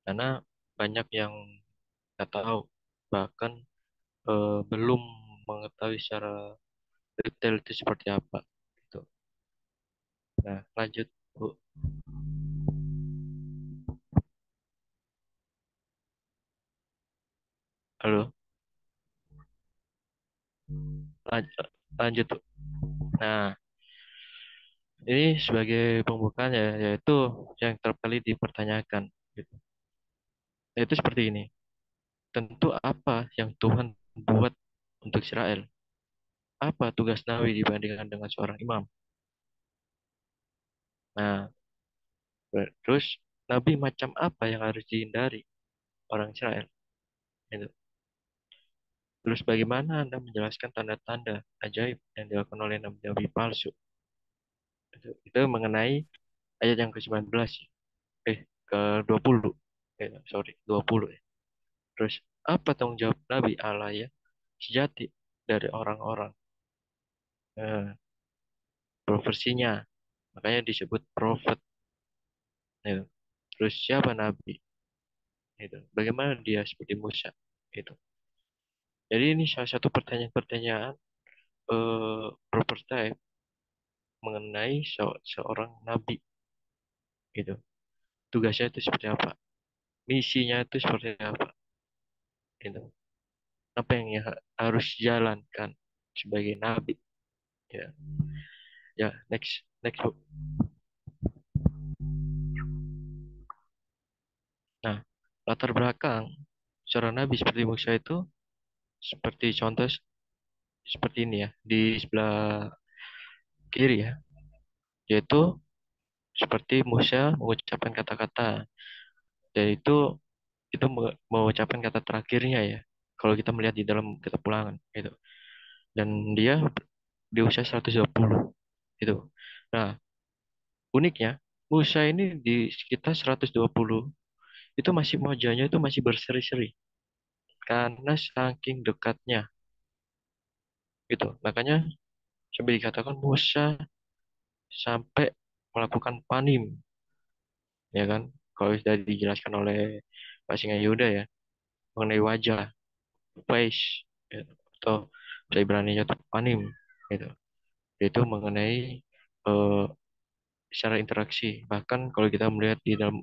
Karena banyak yang nggak tahu, bahkan belum mengetahui secara detail itu seperti apa. Gitu. Nah, lanjut, Bu. Halo, lanjut, lanjut, Bu. Nah, ini sebagai pembukaan ya, yaitu yang kerap kali dipertanyakan. Gitu. Yaitu seperti ini. Tentu apa yang Tuhan buat untuk Israel? Apa tugas Nabi dibandingkan dengan seorang imam? Nah, terus Nabi macam apa yang harus dihindari orang Israel? Gitu. Terus bagaimana Anda menjelaskan tanda-tanda ajaib yang dilakukan oleh nabi-nabi palsu? Itu mengenai ayat yang ke-19, ke-20. Sorry, 20 ya. Terus apa tanggung jawab Nabi Allah ya sejati dari orang-orang profesinya, makanya disebut prophet gitu. Terus siapa Nabi itu? Bagaimana dia seperti Musa itu? Jadi ini salah satu pertanyaan-pertanyaan proper type mengenai seorang nabi gitu. Tugasnya itu seperti apa? Misinya itu seperti apa? Gitu. Apa yang harus jalankan sebagai nabi? Ya, ya next, next Bu. Nah, latar belakang seorang nabi seperti Musa itu seperti contoh seperti ini ya di sebelah kiri ya, yaitu seperti Musa mengucapkan kata-kata, yaitu itu mengucapkan kata terakhirnya ya. Kalau kita melihat di dalam kitab Ulangan gitu. Dan dia di usia 120 gitu. Nah, uniknya Musa ini di sekitar 120 itu masih wajahnya itu masih berseri-seri karena saking dekatnya gitu. Makanya sampai dikatakan Musa sampai melakukan panim, ya kan? Kalau sudah dijelaskan oleh Pak Singa Yuda ya mengenai wajah, face, ya, atau saya beraninya itu panim, gitu. Itu mengenai eh, secara interaksi. Bahkan kalau kita melihat di dalam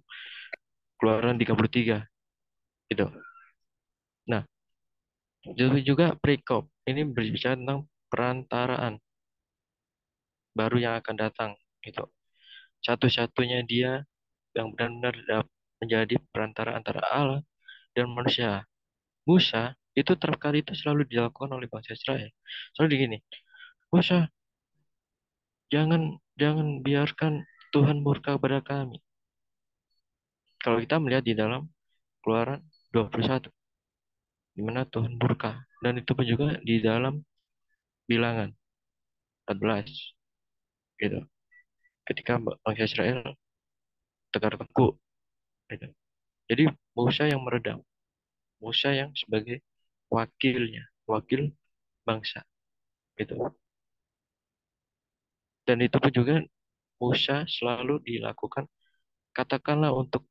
Keluaran 33, gitu. Nah, itu juga perikop. Ini berbicara tentang perantaraan baru yang akan datang, gitu. Satu-satunya dia yang benar-benar menjadi perantara antara Allah dan manusia. Musa itu terkali itu selalu dilakukan oleh bangsa Israel. Selalu begini, Musa, jangan jangan biarkan Tuhan murka kepada kami. Kalau kita melihat di dalam Keluaran 21, di mana Tuhan murka. Dan itu pun juga di dalam Bilangan 14, gitu. Ketika bangsa Israel tegar tengkuk, gitu. Jadi Musa yang meredam, Musa yang sebagai wakilnya, wakil bangsa, gitu. Dan itu pun juga Musa selalu dilakukan, katakanlah untuk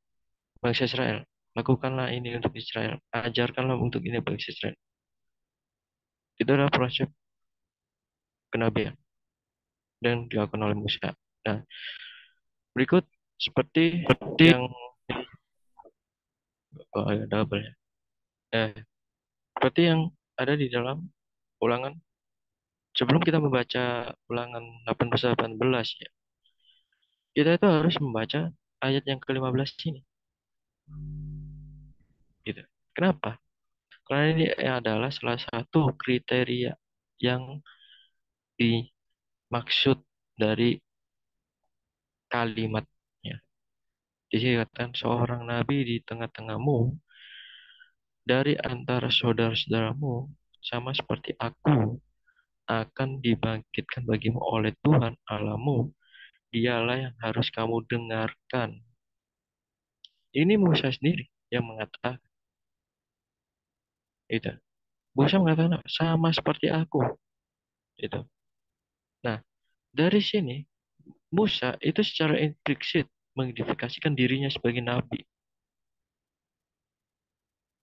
bangsa Israel, lakukanlah ini untuk Israel, ajarkanlah untuk ini bangsa Israel. Itu adalah proses kenabian dan dilakukan oleh Musa. Nah, berikut seperti Seperti yang ya, double ya. Eh, seperti yang ada di dalam ulangan sebelum kita membaca ulangan 18 ya, kita itu harus membaca ayat yang ke-15 ini, gitu. Kenapa? Karena ini adalah salah satu kriteria yang dimaksud dari kalimatnya. Di sini katakan seorang nabi di tengah-tengahmu dari antara saudara-saudaramu sama seperti aku akan dibangkitkan bagimu oleh Tuhan Allahmu. Dialah yang harus kamu dengarkan. Ini Musa sendiri yang mengatakan itu. Musa mengatakan sama seperti aku. Itu. Nah, dari sini Musa itu secara implisit mengidentifikasikan dirinya sebagai nabi,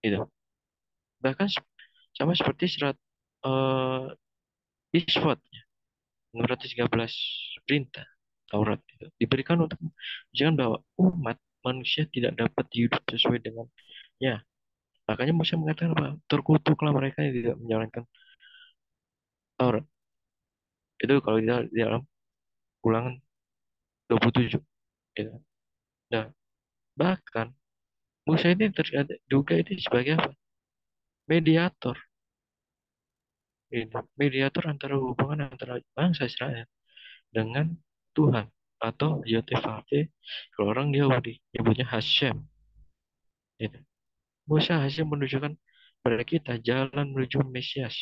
gitu. Bahkan sama seperti surat eh Isfat 613 perintah Taurat itu diberikan untuk menunjukkan bahwa umat manusia tidak dapat hidup sesuai dengannya. Makanya Musa mengatakan apa? Terkutuklah mereka yang tidak menjalankan Taurat. Itu kalau di dalam Ulangan 27. Gitu. Nah, bahkan Musa ini terkadang juga itu sebagai apa? Mediator. Gitu. Mediator antara hubungan antara bangsa Israel dengan Tuhan atau Yotevate kalau orang Yahudi nyebutnya Hashem. Gitu. Musa Hashem menunjukkan pada kita jalan menuju Mesias.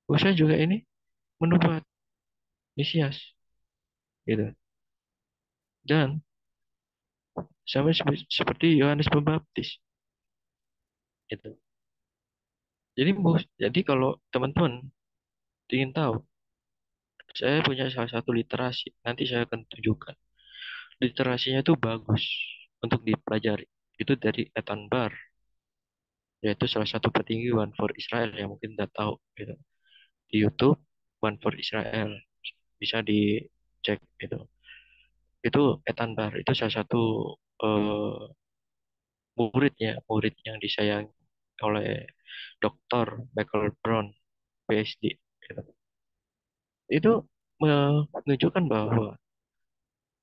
Musa juga ini menubuat Mesias. Gitu. Dan sama seperti Yohanes Pembaptis. Gitu. Jadi kalau teman-teman ingin tahu, saya punya salah satu literasi. Nanti saya akan tunjukkan. Literasinya itu bagus untuk dipelajari. Itu dari Ethan Barr, yaitu salah satu petinggi One for Israel yang mungkin tidak tahu. Gitu. Di YouTube, One for Israel. Bisa dicek gitu. Itu Ethan Barr, itu salah satu eh, murid yang disayang oleh Dr. Michael Brown, PhD. Gitu. Itu menunjukkan bahwa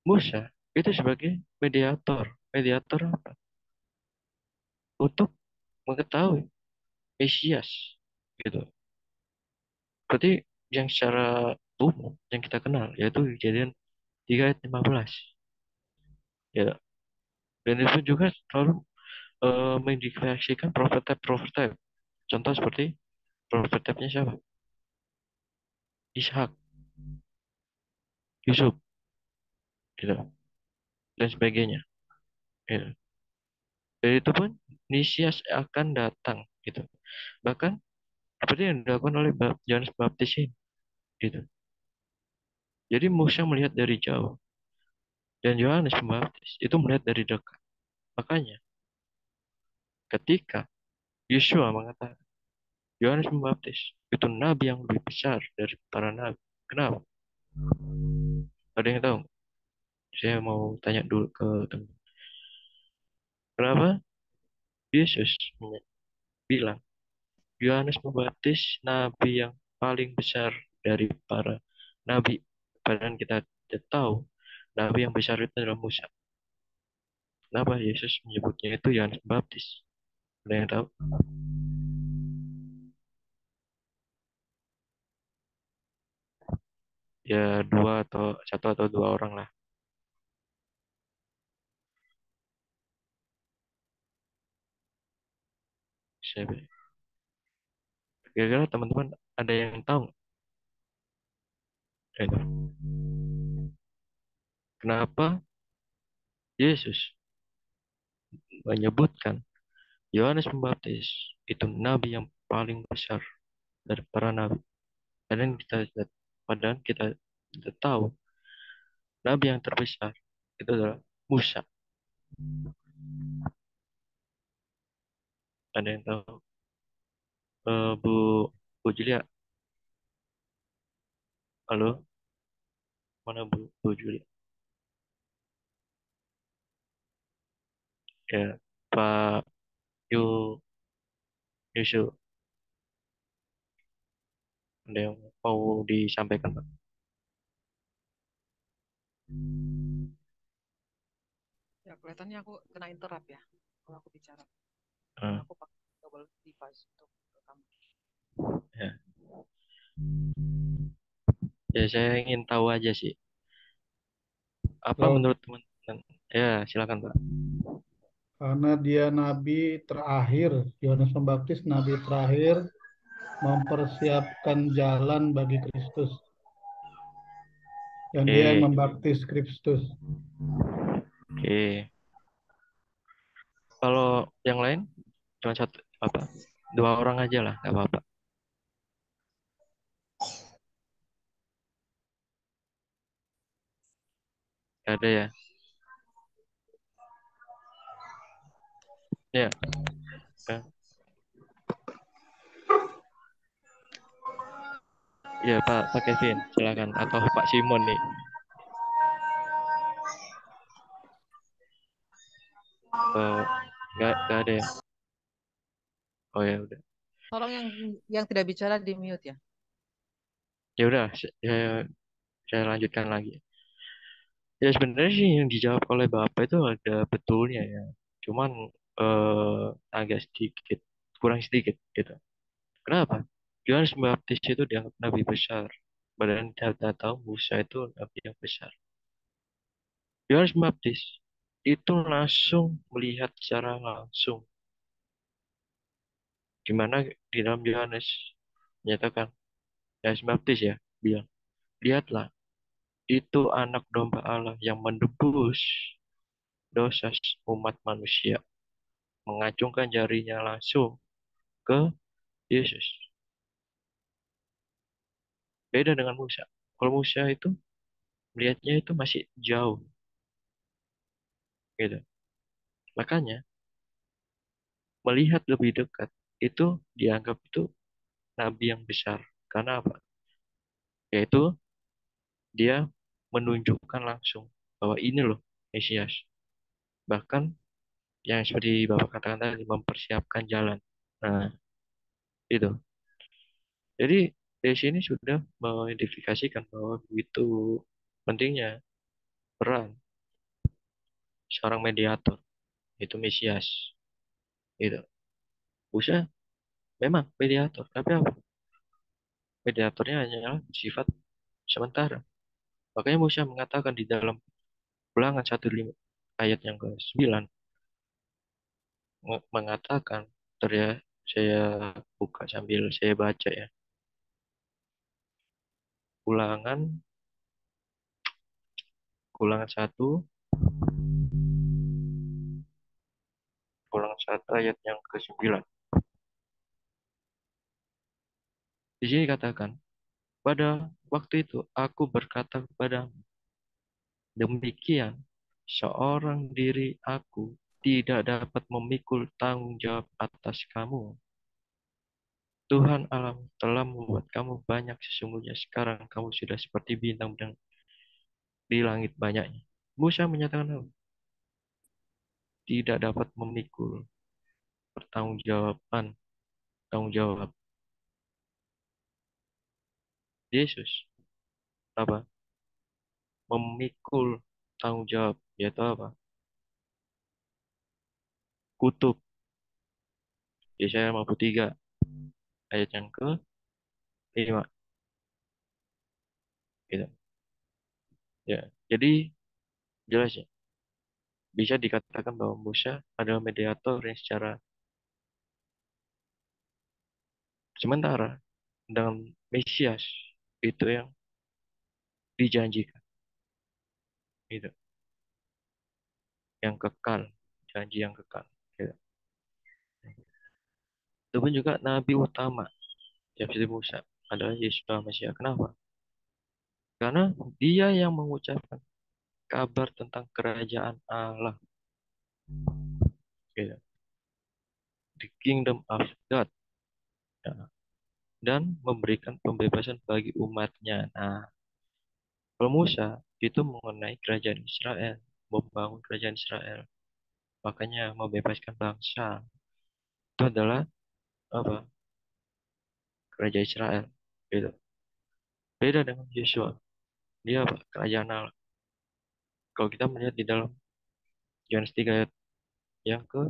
Musa itu sebagai mediator. Mediator apa? Untuk mengetahui Mesias. Gitu. Berarti yang secara umum yang kita kenal yaitu Kejadian 3 ayat 15. Ya. Dan itu juga selalu mendeklarasikan profet-profet. Contoh seperti profetnya siapa? Ishak, Yusuf, gitu, dan sebagainya. Gitu. Dan itu pun Mesias akan datang, gitu. Bahkan seperti yang dilakukan oleh Yohanes Baptis ini, gitu. Jadi Musa melihat dari jauh dan Yohanes Pembaptis itu melihat dari dekat. Makanya ketika Yeshua mengatakan Yohanes Pembaptis itu nabi yang lebih besar dari para nabi. Kenapa? Ada yang tahu? Saya mau tanya dulu ke teman. Kenapa Yesus bilang Yohanes Pembaptis nabi yang paling besar dari para nabi? Padahal kita tidak tahu nabi yang besar itu adalah Musa. Kenapa Yesus menyebutnya itu Yohanes Pembaptis? Ada yang tahu? Ya dua atau satu atau dua orang lah. Saya kira-kira teman-teman ada yang tahu nggak? Itu. Kenapa Yesus menyebutkan Yohanes Pembaptis itu nabi yang paling besar dari para nabi? Padahal kita tidak tahu nabi yang terbesar itu adalah Musa. Ada yang tahu? Bu Bu Julia, halo, mana Bu Julia? Ya, Pak Yu Yusuf, ada yang mau disampaikan, Pak? Ya, kelihatannya aku kena interrupt ya kalau aku bicara. Eh, Karena aku pakai double device untuk rekam. ya. Ya, saya ingin tahu aja sih, apa Kalau menurut teman-teman? Ya, silakan, Pak. karena dia nabi terakhir, Yohanes Pembaptis nabi terakhir mempersiapkan jalan bagi Kristus, dan dia yang Oke, membaptis Kristus. oke. Kalau yang lain cuma satu apa? Dua orang aja lah, nggak apa-apa. ada ya. Ya, ya, ya Pak Kevin, silakan. Atau Pak Simon nih. Eh, nggak ada ya. Oh ya udah. Tolong yang tidak bicara di mute ya. Ya udah, saya lanjutkan lagi. Ya sebenarnya sih yang dijawab oleh Bapak itu ada betulnya ya. Cuman agak sedikit, kurang sedikit gitu. Kenapa? Yohanes Pembaptis itu dianggap nabi besar. Padahal kita tahu Musa itu nabi yang besar. Yohanes Pembaptis itu langsung melihat secara langsung. Di mana di dalam Yohanes menyatakan, Yohanes Pembaptis ya, bilang, lihatlah, itu anak domba Allah yang menebus dosa umat manusia. Mengacungkan jarinya langsung ke Yesus. Beda dengan Musa. Kalau Musa itu melihatnya itu masih jauh gitu. Makanya melihat lebih dekat itu dianggap itu nabi yang besar. Karena apa? Yaitu dia menunjukkan langsung bahwa ini loh Mesias. Bahkan yang seperti Bapak katakan tadi mempersiapkan jalan. Nah, itu. Jadi dari sini sudah mengidentifikasikan bahwa begitu pentingnya peran seorang mediator, itu Mesias. Itu. Musa memang mediator, tapi apa? Mediatornya hanyalah sifat sementara. Makanya Musa mengatakan di dalam Ulangan 15 ayat yang ke-9 mengatakan, ntar ya saya buka sambil saya baca ya. Ulangan Ulangan 1 Ulangan 1 ayat yang ke-9. Di sini katakan, pada waktu itu aku berkata kepadamu, demikian seorang diri aku tidak dapat memikul tanggung jawab atas kamu. Tuhan alam telah membuat kamu banyak, sesungguhnya sekarang kamu sudah seperti bintang-bintang di langit banyaknya. Musa menyatakan apa? Tidak dapat memikul pertanggungjawaban, tanggung jawab. Yesus apa? Memikul tanggung jawab, yaitu apa? Kutub. Yesaya 53 ayat yang ke-5. Gitu. Ya. Jadi jelas ya. Bisa dikatakan bahwa Musa adalah mediator yang secara sementara dengan Mesias itu yang dijanjikan. Gitu. Yang kekal, janji yang kekal. Gitu. Itu pun juga Nabi utama seperti Musa adalah Yesus Mesias. Kenapa? Karena dia yang mengucapkan kabar tentang kerajaan Allah, gitu. The kingdom of God, ya. Dan memberikan pembebasan bagi umatnya. Nah, kalau Musa itu mengenai kerajaan Israel, membangun kerajaan Israel, makanya membebaskan bangsa. Itu adalah apa? Kerajaan Israel, gitu. Beda dengan Yesua, dia apa? Kerajaan Allah. Kalau kita melihat di dalam Yohanes 3 ayat yang ke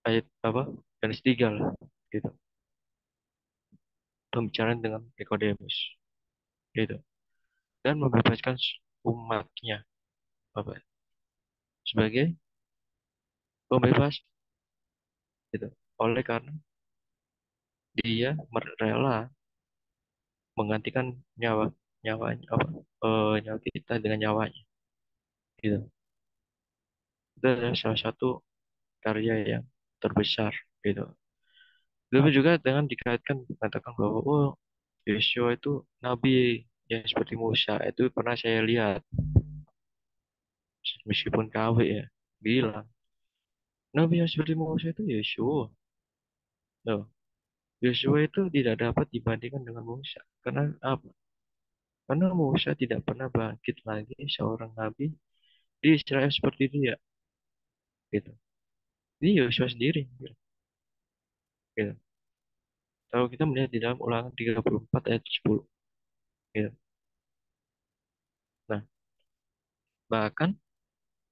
ayat apa? Yohanes 3 lah, gitu. Pembicaraan dengan Nikodemus, gitu. Dan membebaskan umatnya, apa? Sebagai pembebas, gitu. Oleh karena dia rela menggantikan nyawa nyawanya apa nyawa kita dengan nyawanya, gitu. Itu adalah salah satu karya yang terbesar, gitu. Lebih juga dengan dikaitkan mengatakan bahwa oh Yeshua itu nabi, yang seperti Musa itu pernah saya lihat meskipun KW ya bilang nabi yang seperti Musa itu Yeshua. Loh, Yeshua itu tidak dapat dibandingkan dengan Musa. Karena apa? Karena Musa tidak pernah bangkit lagi seorang nabi di Israel seperti dia. Gitu. Ini Yosua sendiri. Gitu. Kalau kita melihat di dalam Ulangan 34 ayat 10. Gitu. Nah, bahkan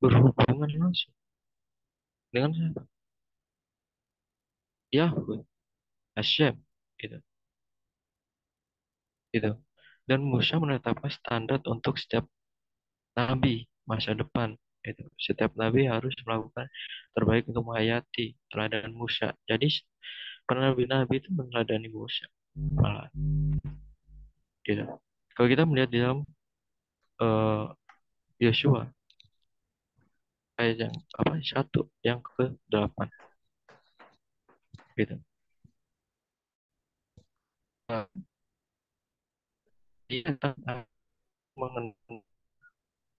berhubungan langsung dengan siapa? Yahweh, Hashem. Gitu. Gitu. Dan Musa menetapkan standar untuk setiap nabi masa depan. Gitu. Setiap nabi harus melakukan terbaik untuk menghayati teladan Musa. Jadi para nabi-nabi itu meneladani Musa. Malah, gitu. Kalau kita melihat di dalam eh, Yosua ayat yang apa satu yang ke-8 gitu. Nah, dia tentang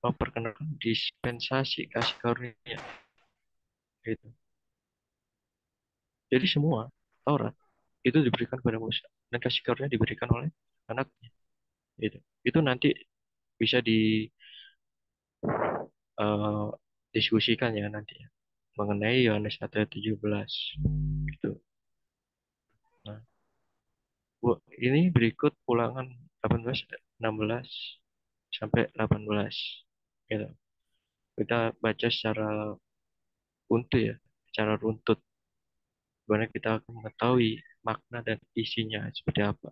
memperkenalkan dispensasi kasih karunia gitu. Jadi semua Taurat itu diberikan kepada Musa dan kasih karunia diberikan oleh anaknya gitu. Itu nanti bisa di eh, diskusikan ya nanti ya, mengenai Yohanes 1 ayat 17 gitu. Nah, ini berikut ulangan 18 16 sampai 18 gitu. Kita baca secara runtut ya, secara runtut. Bagaimana kita akan mengetahui makna dan isinya seperti apa.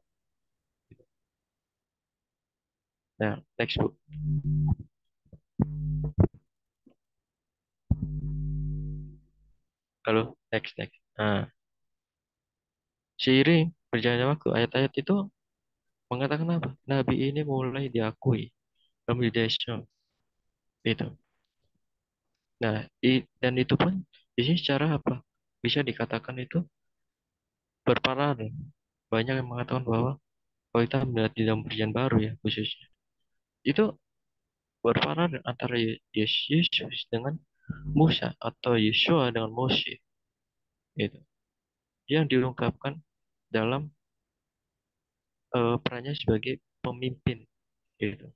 Nah, next book. Halo, next. Nah, seiring berjalannya waktu, ayat-ayat itu mengatakan apa? Nabi ini mulai diakui dalam desa itu. Nah, dan itu pun di sini secara apa? Bisa dikatakan itu berparalel. Banyak yang mengatakan bahwa kalau kita melihat di dalam perjanjian baru ya khususnya, itu berparalel antara Yesus dengan Musa atau Yeshua dengan Mose. Itu yang diungkapkan dalam perannya sebagai pemimpin gitu.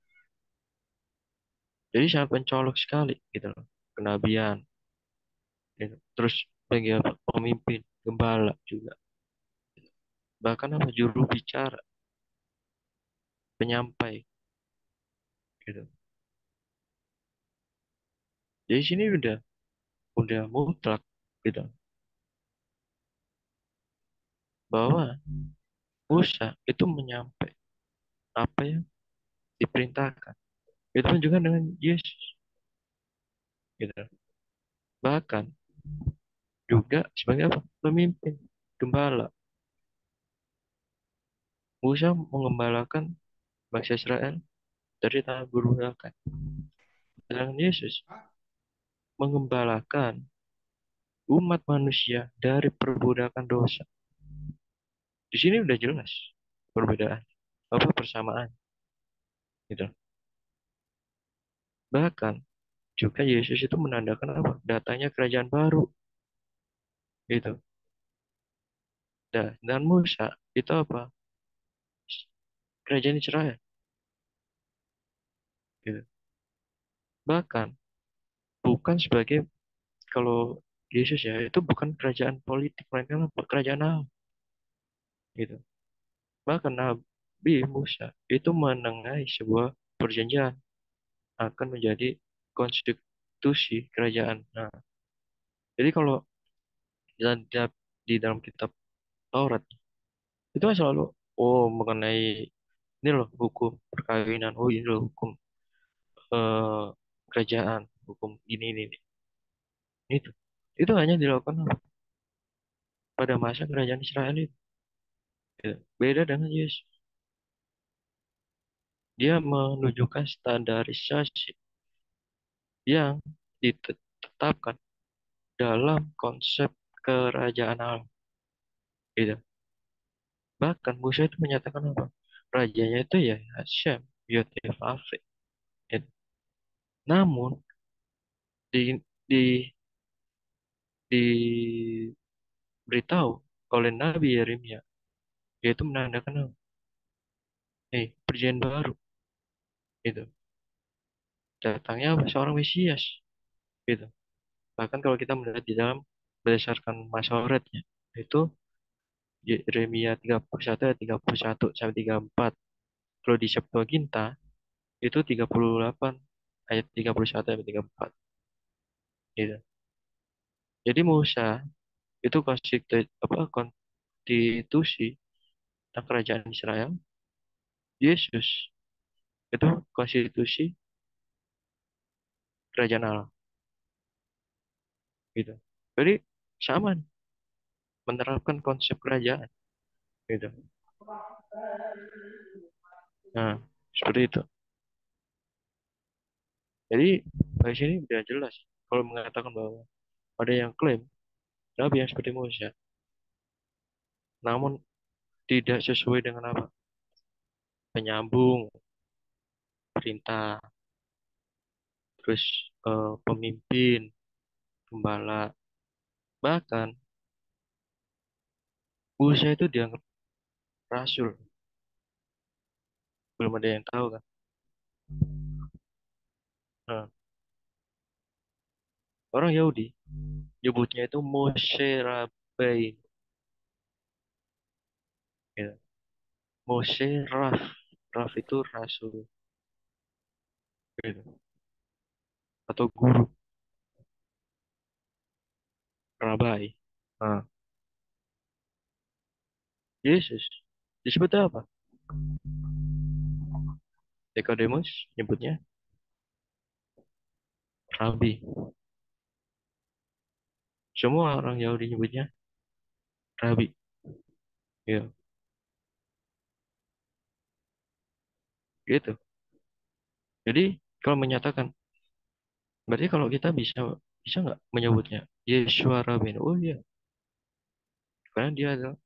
Jadi sangat mencolok sekali gitu loh. Kenabian gitu. Terus sebagai apa? Pemimpin, gembala juga. Bahkan apa juru bicara, penyampai gitu. Jadi sini udah mutlak gitu bahwa Musa itu menyampaikan apa yang diperintahkan. Itu pun juga dengan Yesus gitu. Bahkan juga sebagai apa? Pemimpin, gembala. Musa mengembalakan bangsa Israel dari tanah perbudakan. Sedangkan Yesus mengembalakan umat manusia dari perbudakan dosa. Di sini udah jelas perbedaan, apa persamaan, gitu. Bahkan juga Yesus itu menandakan apa? Datanya kerajaan baru, gitu. Dan Musa itu apa? Kerajaan Israel, gitu. Bahkan bukan sebagai kalau Yesus ya itu bukan kerajaan politik, mereka kerajaan Allah, gitu. Bahkan Nabi Musa itu menengahi sebuah perjanjian akan menjadi konstitusi kerajaan. Nah, jadi kalau di dalam kitab Taurat itu kan selalu mengenai ini loh hukum perkawinan, ini loh hukum eh, kerajaan, hukum ini. Itu itu hanya dilakukan pada masa kerajaan Israel itu. Gitu. Beda dengan Yesus. Dia menunjukkan standarisasi yang ditetapkan dalam konsep kerajaan Allah. Gitu. Bahkan Musa itu menyatakan apa? Rajanya itu ya Hashem. Yotevave. Ya. Namun di diberitahu oleh Nabi Yeremia, yaitu menandakan apa? Perjanjian baru itu datangnya apa? Seorang Mesias gitu. Bahkan kalau kita melihat di dalam berdasarkan Masoretnya itu Yeremia 31 ayat 31 sampai 34. Kalau di Septuaginta itu 38 ayat 31 sampai 34 gitu. Jadi Musa itu konstitusi tentang kerajaan Israel. Yesus itu konstitusi kerajaan Allah gitu. Jadi sama nih, menerapkan konsep kerajaan gitu. Nah, seperti itu. Jadi dari sini sudah jelas kalau mengatakan bahwa ada yang klaim Nabi yang seperti Musa, namun tidak sesuai dengan apa? Penyambung, perintah, terus pemimpin, gembala. Bahkan Musa itu dianggap rasul. Belum ada yang tahu kan. Nah, orang Yahudi nyebutnya itu Moshe Rabbein. Ya. Moshe Raf. Raf itu rasul. Gitu. Atau guru, rabai. Nah, Yesus disebut apa? Nikodemus nyebutnya Rabi. Semua orang Yahudi nyebutnya Rabi. Ya, gitu. Jadi kalau menyatakan, berarti kalau kita bisa bisa nggak menyebutnya Yeshua Rabin? Oh iya, karena dia adalah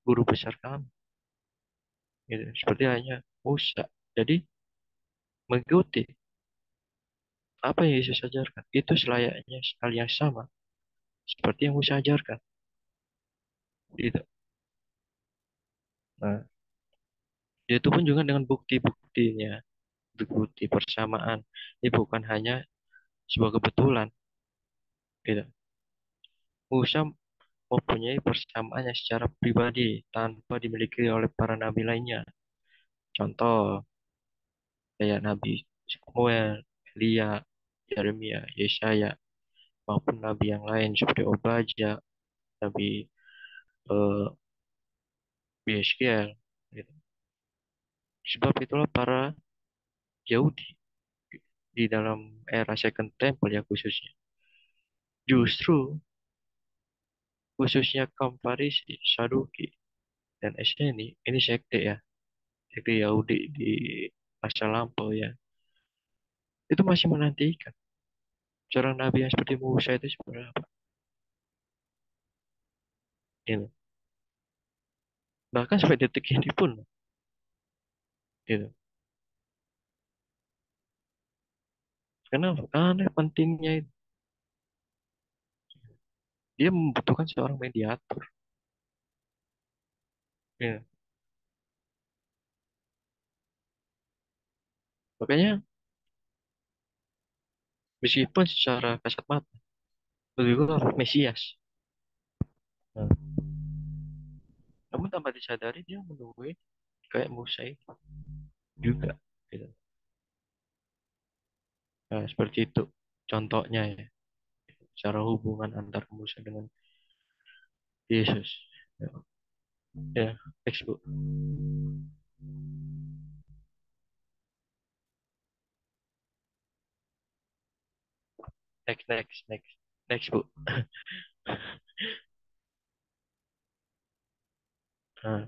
guru besar kami. Gitu. Seperti hanya Musa. Jadi mengikuti apa yang Yesus ajarkan itu selayaknya hal yang sama seperti yang Musa ajarkan. Gitu. Nah, itu pun juga dengan bukti-buktinya, bukti persamaan. Ini bukan hanya sebuah kebetulan. Gitu. Musa mempunyai persamaan yang secara pribadi tanpa dimiliki oleh para nabi lainnya. Contoh, kayak Nabi Samuel, Elia, Yeremia, Yesaya, maupun nabi yang lain seperti Obadja, Nabi eh, Yeskiel. Gitu. Sebab itulah para Yahudi di dalam era Second Temple ya khususnya. Justru khususnya kaum Farisi, Saduki, dan Eseni, ini sekte ya, sekte Yahudi di masa lampau ya. Itu masih menantikan seorang nabi yang seperti Musa itu seperti apa. Gitu. Bahkan sampai detik ini pun gitu. Kenapa? Karena pentingnya itu. Dia membutuhkan seorang mediator. Ya. Makanya meskipun secara kasat mata bagi gue Mesias. Nah, namun tanpa disadari dia menunggu kayak Musa itu juga. Gitu. Nah, seperti itu contohnya ya. Cara hubungan antar Musa dengan Yesus. Ya, ya, next bu. Next bu. Nah,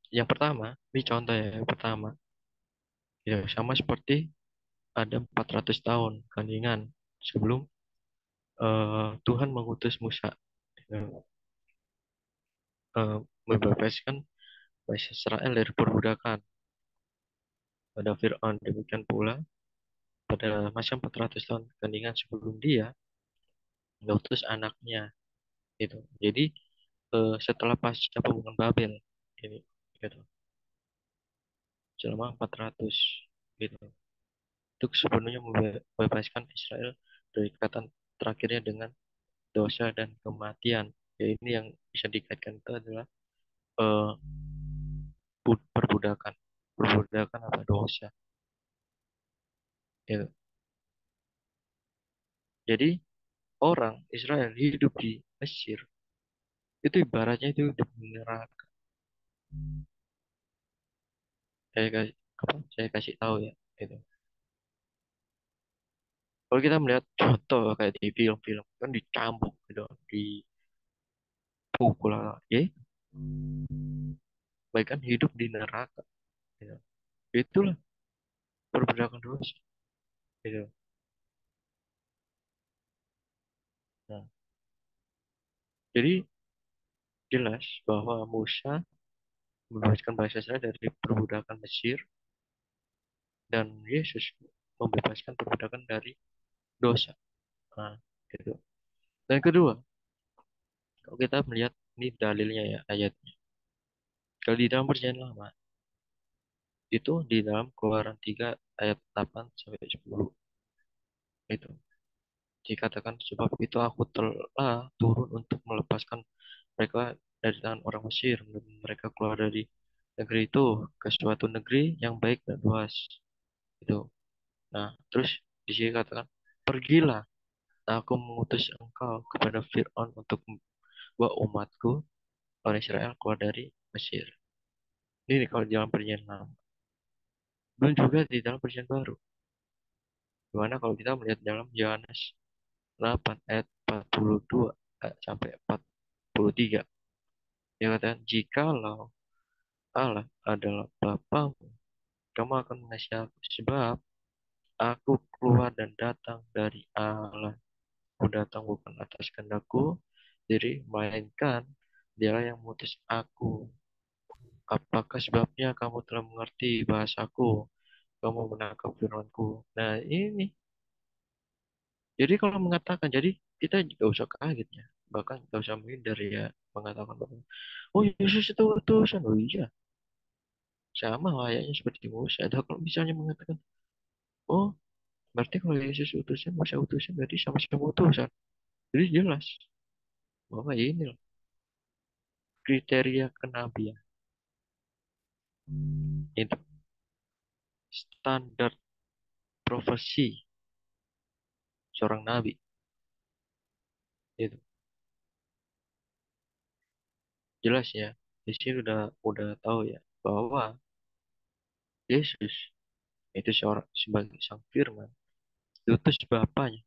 yang pertama, ini contoh ya, yang pertama. Ya, sama seperti ada 400 tahun kandungan sebelum Tuhan mengutus Musa ya, eh, membebaskan bangsa Israel dari perbudakan. pada Fir'aun. Demikian pula pada masa 400 tahun keningan sebelum dia mengutus anaknya gitu. Jadi setelah pasca pembunuhan Babel ini gitu selama 400 gitu. Itu sepenuhnya membebaskan Israel dari ikatan terakhirnya dengan dosa dan kematian. Ya ini yang bisa dikaitkan itu adalah eh, perbudakan. Perbudakan apa dosa. Gitu. Jadi orang Israel hidup di Mesir itu ibaratnya itu udah neraka. Saya kasih tahu ya. Gitu. Kalau kita melihat contoh kayak di film-film kan dicambuk gitu, dipukul lah, ya, baik kan hidup di neraka. Gitu. Itulah perbudakan dosa. Gitu. Nah, jadi jelas bahwa Musa membebaskan bangsa Israel dari perbudakan Mesir dan Yesus membebaskan perbudakan dari dosa. Nah, gitu. Dan kedua, kalau kita melihat ini dalilnya ya ayatnya. Kalau di dalam perjanjian lama itu di dalam Keluaran 3 ayat 8 sampai 10 itu dikatakan sebab itu aku telah turun untuk melepaskan mereka dari tangan orang Mesir dan mereka keluar dari negeri itu ke suatu negeri yang baik dan luas itu. Nah, terus di sini katakan pergilah aku mengutus engkau kepada Fir'aun untuk membawa umatku orang Israel keluar dari Mesir. Ini kalau di dalam perjanjian lama. Dan juga di dalam perjanjian baru. Dimana kalau kita melihat dalam Yohanes 8 ayat 42 sampai 43. Dia katakan, jikalau Allah adalah Bapamu, kamu akan mengasihi aku. Sebab aku keluar dan datang dari Allah. Aku datang bukan atas kehendakku diri, melainkan Dialah yang mengutus aku. Apakah sebabnya kamu telah mengerti bahasaku? Kamu menangkap firmanku. Nah ini. Jadi kalau mengatakan, jadi kita juga usah kaget ya. Bahkan tidak usah menghindar ya mengatakan bahwa, oh Yesus itu utusan. Oh iya, sama layaknya seperti Musa. Atau kalau misalnya mengatakan, oh berarti kalau Yesus utusan, masa utusan berarti sama-sama utusan. Jadi jelas bahwa ini loh, kriteria kenabian. Itu standar profesi seorang nabi. Itu jelas ya. Di sini udah tahu ya bahwa Yesus itu seorang sebagai sang firman diutus Bapaknya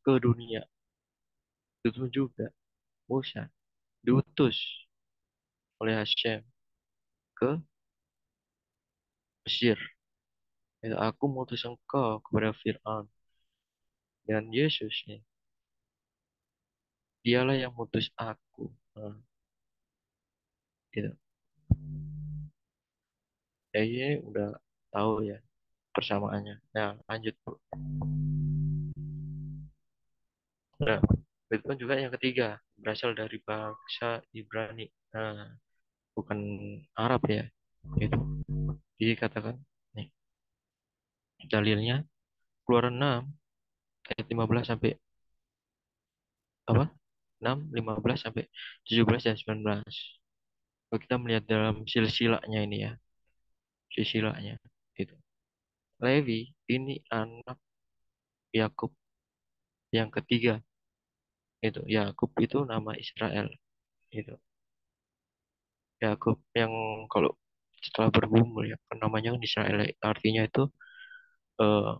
ke dunia. Itu juga Musa diutus oleh Hashem ke Mesir. Itu aku mengutus engkau kepada Fir'aun. Dan Yesus nih, dialah yang mengutus aku. Nah, gitu. Ya ini udah tahu ya persamaannya. Nah lanjut. Nah, itu kan juga yang ketiga berasal dari bangsa Ibrani. Nah, bukan Arab ya. Itu dikatakan nih dalilnya Keluaran 6 ayat 15 sampai apa? 6 15 sampai 17 dan 19. Kalau kita melihat dalam silsilahnya ini ya, silsilahnya itu. Levi ini anak Yakub yang ketiga. Itu Yakub itu nama Israel. Itu Yakub yang kalau setelah bergumul ya kan namanya kan Israel artinya itu eh,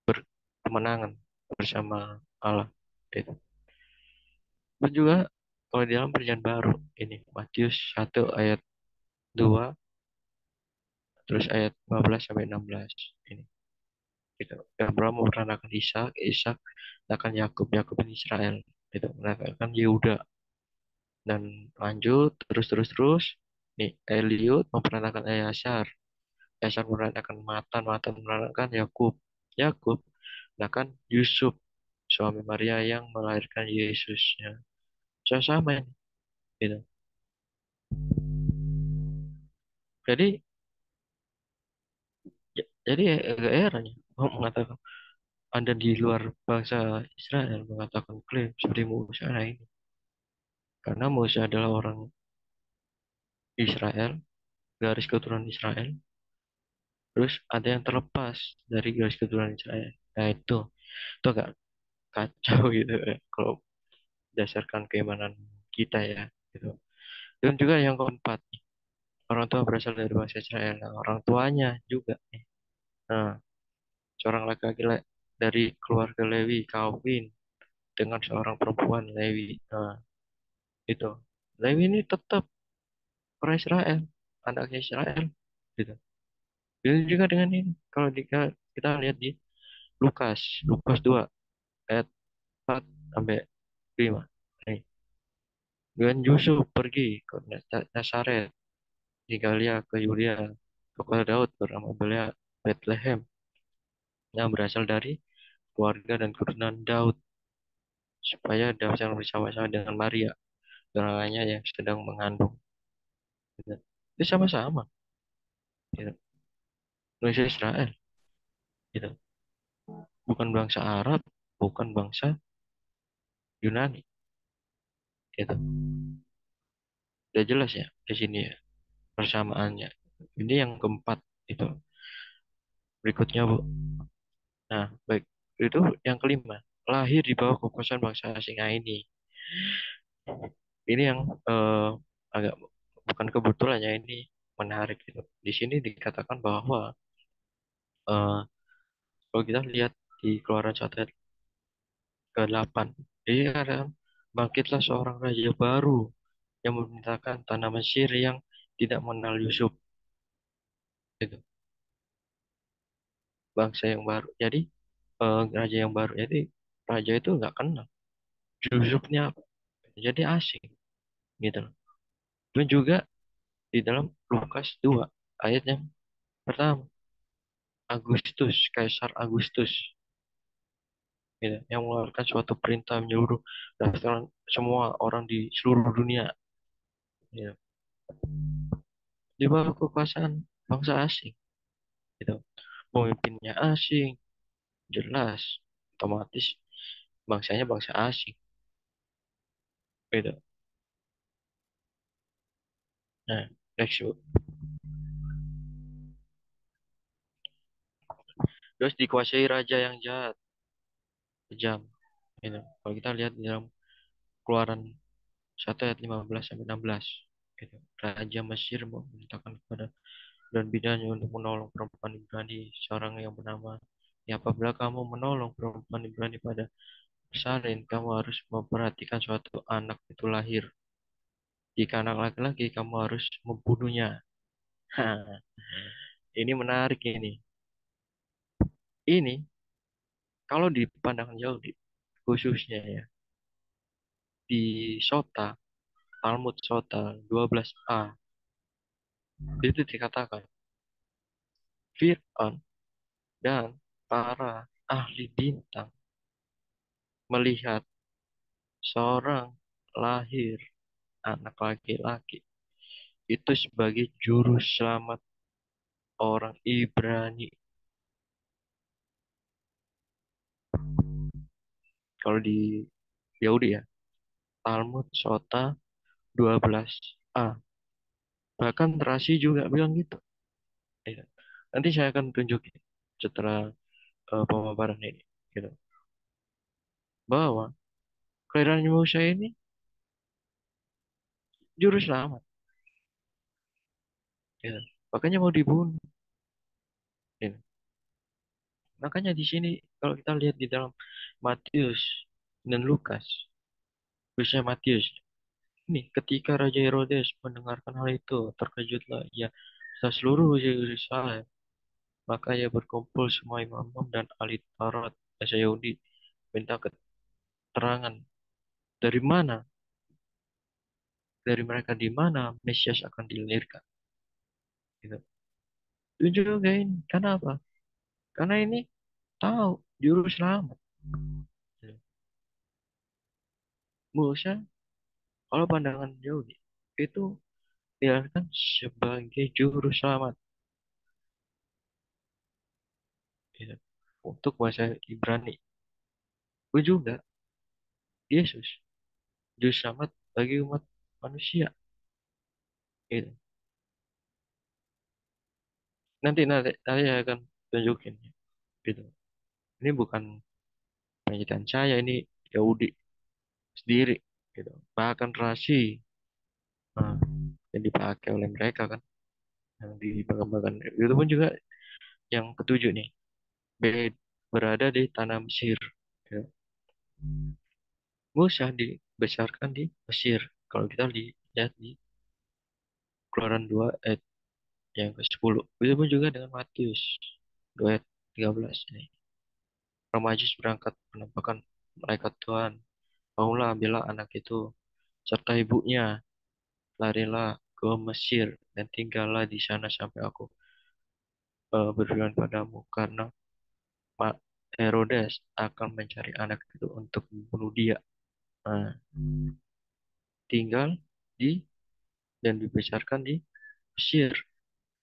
berkemenangan bersama Allah. Itu. Dan juga kalau di dalam perjanjian baru ini Matius 1 ayat 2 terus ayat 15 sampai 16 ini gitu. Abraham meneranakan Ishak, Ishak akan Yakub, Yakub ini Israel itu meneranakan Yehuda dan lanjut terus terus terus nih Eliud memperanakan Eleazar, Esau melahirkan Matan, Matan melahirkan Yakub, Yakub melahirkan Yusuf, suami Maria yang melahirkan Yesusnya. Sama ini, gitu. Jadi, jadi agak heran ya, mengatakan Anda di luar bangsa Israel mengatakan klaim seperti Musa ini. Karena Musa adalah orang Israel, garis keturunan Israel. Terus ada yang terlepas dari garis keturunan Israel. Nah itu agak kacau gitu ya. Kalau berdasarkan keimanan kita ya. Gitu. Dan juga yang keempat, orang tua berasal dari bangsa Israel. Nah, orang tuanya juga nih. Nah, seorang laki-laki dari keluarga Lewi kawin dengan seorang perempuan Lewi. Nah, itu. Lewi ini tetap orang Israel, anaknya Israel. Gitu. Begitu juga dengan ini. Kalau kita lihat di Lukas, Lukas 2 ayat 4 sampai 5. Nih, dan Yusuf pergi ke Nazaret di Galilea ke Yudea kepada Daud bernama Bethlehem yang berasal dari keluarga dan keturunan Daud supaya dapat bersama-sama dengan Maria gerangannya yang sedang mengandung. Gitu. Itu sama-sama, gitu. Manusia Israel, gitu. Bukan bangsa Arab, bukan bangsa Yunani, gitu. Udah jelas ya di sini ya persamaannya. Ini yang keempat itu. Berikutnya Bu. Nah, baik. Itu yang kelima. Lahir di bawah kekuasaan bangsa asing. Nah, ini yang agak bukan kebetulan ya, ini menarik gitu. Di sini dikatakan bahwa eh, kalau kita lihat di Keluaran 1 ayat ke-8, ini ada bangkitlah seorang raja baru yang memerintahkan tanah Mesir yang tidak mengenal Yusuf. Itu bangsa yang baru. Jadi raja yang baru. Jadi raja itu nggak kenal Yusufnya apa. Jadi asing gitu loh. Dan juga di dalam Lukas 2 ayat yang pertama, Agustus, Kaisar Agustus, gitu, yang mengeluarkan suatu perintah menyeluruh daftar semua orang di seluruh dunia, gitu, di bawah kekuasaan bangsa asing, gitu. Pemimpinnya asing, jelas, otomatis bangsanya bangsa asing, gitu. Nah, next Bu. Terus dikuasai raja yang jahat, kejam, gitu. Kalau kita lihat di dalam Keluaran 1 ayat 15 sampai 16, gitu. Raja Mesir memerintahkan kepada dan bidannya untuk menolong perempuan Ibrani seorang yang bernama ya, apabila kamu menolong perempuan Ibrani pada salin, kamu harus memperhatikan suatu anak itu lahir. Jika anak laki-laki, kamu harus membunuhnya. Hah, ini menarik ini. Ini kalau dipandang jauh, khususnya ya di Sota, Talmud Sota 12a, itu dikatakan Fir'aun dan para ahli bintang melihat seorang lahir anak laki-laki itu sebagai juru selamat orang Ibrani. Kalau di Yahudi ya, Talmud Sota 12a. Bahkan Rasi juga bilang gitu. Ya. Nanti saya akan tunjukin setelah pemaparan ini. Gitu. Bahwa kelahiran Musa ini juru selamat. Gitu. Makanya mau dibunuh. Gitu. Makanya di sini kalau kita lihat di dalam Matius dan Lukas, khususnya Matius, ini ketika Raja Herodes mendengarkan hal itu, terkejutlah ia serta seluruh Yerusalem. Maka ia berkumpul semua imam-imam dan ahli Taurat bahasa Yahudi, minta keterangan dari mana, dari mereka di mana Mesias akan dilahirkan. Gitu. tunjukin. Karena apa? Karena ini tahu juru selamat. Musa, kalau pandangan Yahudi, itu diartikan sebagai juru selamat. Gitu. Untuk bahasa Ibrani. Itu juga Yesus, juru selamat bagi umat manusia. Gitu. Nanti saya akan tunjukin. Gitu. Ini bukan penelitian saya, ini Yahudi sendiri. Gitu. Bahkan rasi nah, yang dipakai oleh mereka kan, yang dibanggakan. Itu pun juga yang ketujuh nih, berada di tanah Mesir. Gitu. Musa dibesarkan di Mesir. Kalau kita lihat di Keluaran 2 ayat yang ke-10. Itu pun juga dengan Matius 2 ayat 13 ini. Remaja berangkat menampakkan malaikat Tuhan. Bangunlah, ambillah anak itu serta ibunya, larilah ke Mesir dan tinggallah di sana sampai aku berfirman padamu, karena Pak Herodes akan mencari anak itu untuk membunuh dia. Nah, tinggal di dan dibesarkan di Mesir.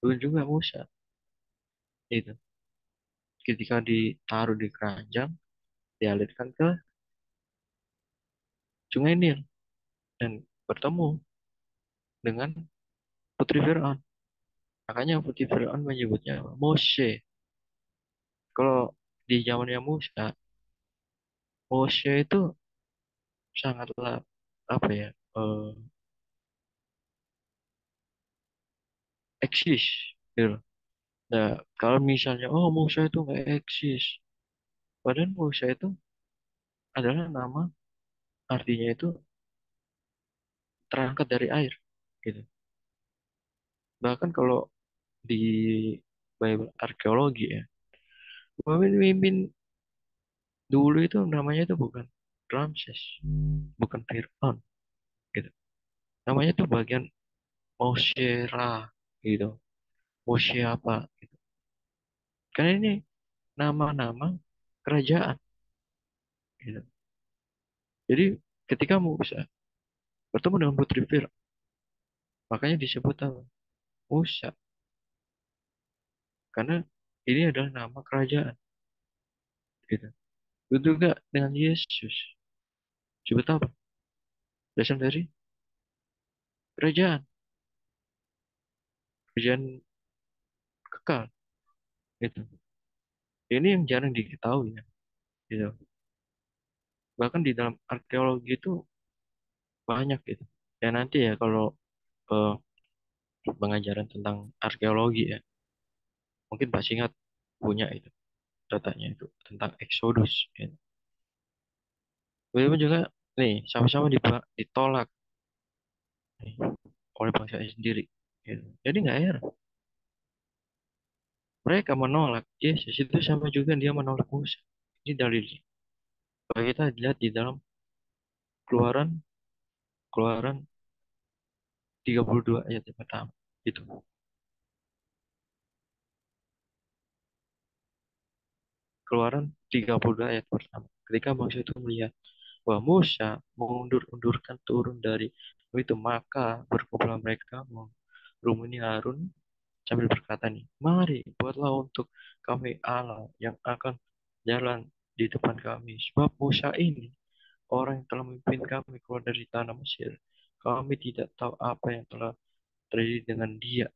Itu juga Musa. Itu. Ketika ditaruh di keranjang, dialirkan ke Sungai Nil dan bertemu dengan Putri Firaun. Makanya Putri Firaun menyebutnya Moshe. Kalau di zamannya Musa, Moshe itu sangatlah apa ya, eksis gitu. Nah, kalau misalnya oh Musa itu nggak eksis, padahal Musa itu adalah nama, artinya itu terangkat dari air gitu. Bahkan kalau di Bible arkeologi ya, pemimpin dulu itu namanya itu bukan Ramses, bukan Fir'aun gitu. Namanya itu bagian Mosera gitu. Moshe apa gitu. Karena ini nama-nama kerajaan gitu. Jadi ketika Musa bertemu dengan Putri Firaun, makanya disebut apa? Musa. Karena ini adalah nama kerajaan gitu. Itu juga dengan Yesus. Sebut apa? Berasal dari kerajaan. Kerajaan kekal gitu. Ini yang jarang diketahui ya. Gitu. Bahkan di dalam arkeologi itu banyak gitu. Ya nanti ya kalau eh, pengajaran tentang arkeologi ya, mungkin Pak Singat punya itu datanya itu tentang Exodus. Gitu. Begitu juga nih sama-sama ditolak nih, oleh bangsa sendiri. Gitu. Jadi nggak heran mereka menolak Yesus itu sama juga dia menolak Musa. Ini dalilnya. Kalau kita lihat di dalam Keluaran Keluaran 32 ayat yang pertama itu. Keluaran 32 ayat pertama. Ketika bangsa itu melihat bahwa Musa mengundur-undurkan turun dari itu, maka berkumpullah mereka mengerumuni Harun sambil berkata nih, mari buatlah untuk kami Allah yang akan jalan di depan kami. Sebab Musa ini orang yang telah memimpin kami keluar dari tanah Mesir. Kami tidak tahu apa yang telah terjadi dengan dia.